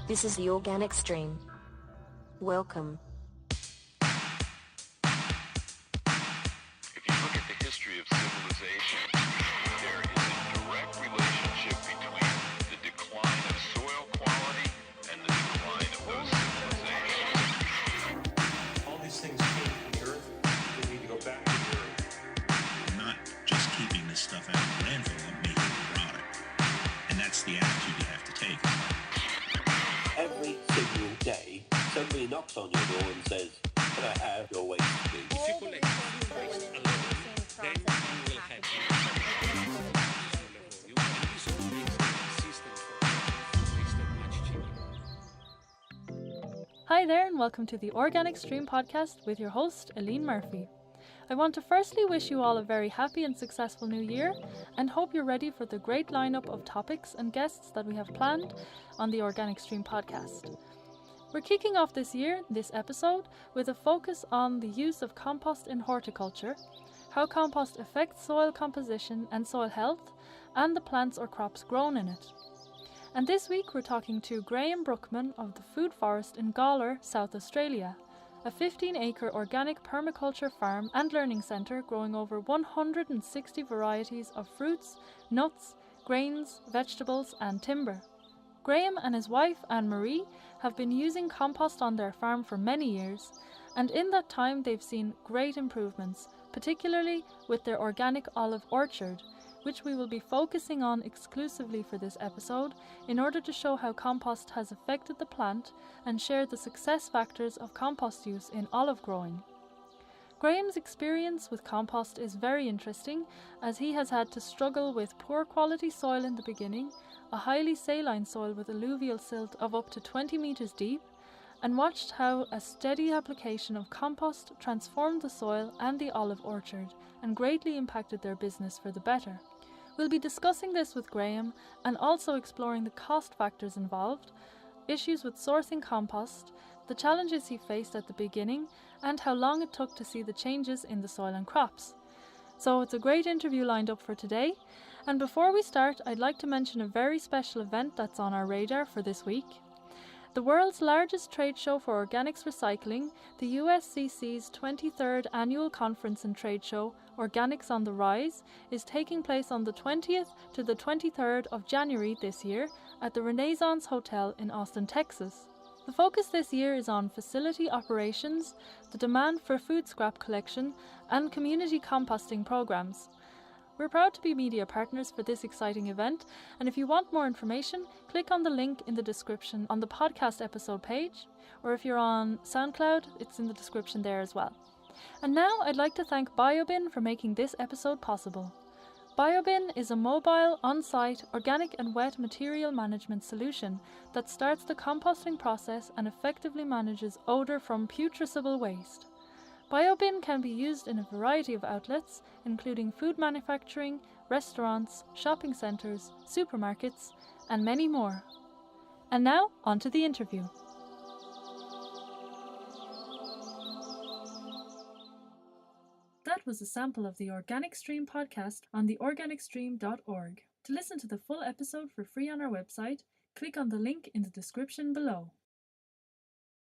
This is the Organic Stream. Welcome. If you look at the history of civilization, there is a direct relationship between the decline of soil quality and the decline of those civilizations. All these things came from the earth. They need to go back to the earth. Not just keeping this stuff out of the landfill, but making a product. And that's the attitude you have to take. Every single day, somebody knocks on your door and says, "Can I have your waste, please?" If you collect food waste alone, then you will have you can use all the system for waste much cheaper. Hi there and welcome to the Organic Stream podcast with your host, Aline Murphy. I want to firstly wish you all a very happy and successful new year and hope you're ready for the great lineup of topics and guests that we have planned on the Organic Stream podcast. We're kicking off this episode, with a focus on the use of compost in horticulture, how compost affects soil composition and soil health, and the plants or crops grown in it. And this week we're talking to Graham Brookman of the Food Forest in Gawler, South Australia, a 15-acre organic permaculture farm and learning centre growing over 160 varieties of fruits, nuts, grains, vegetables and timber. Graham and his wife Anne-Marie have been using compost on their farm for many years, and in that time they've seen great improvements, particularly with their organic olive orchard, which we will be focusing on exclusively for this episode in order to show how compost has affected the plant and share the success factors of compost use in olive growing. Graham's experience with compost is very interesting, as he has had to struggle with poor quality soil in the beginning, a highly saline soil with alluvial silt of up to 20 metres deep, and watched how a steady application of compost transformed the soil and the olive orchard and greatly impacted their business for the better. We'll be discussing this with Graham and also exploring the cost factors involved, issues with sourcing compost, the challenges he faced at the beginning, and how long it took to see the changes in the soil and crops. So it's a great interview lined up for today, and before we start I'd like to mention a very special event that's on our radar for this week. The world's largest trade show for organics recycling, the USCC's 23rd annual conference and trade show, Organics on the Rise, is taking place on the 20th to the 23rd of January this year at the Renaissance Hotel in Austin, Texas. The focus this year is on facility operations, the demand for food scrap collection, and community composting programs. We're proud to be media partners for this exciting event, and if you want more information, click on the link in the description on the podcast episode page, or if you're on SoundCloud, it's in the description there as well. And now I'd like to thank BioBin for making this episode possible. BioBin is a mobile, on-site, organic and wet material management solution that starts the composting process and effectively manages odour from putrescible waste. BioBin can be used in a variety of outlets, including food manufacturing, restaurants, shopping centres, supermarkets, and many more. And now, on to the interview. That was a sample of the Organic Stream podcast on theorganicstream.org. To listen to the full episode for free on our website, click on the link in the description below.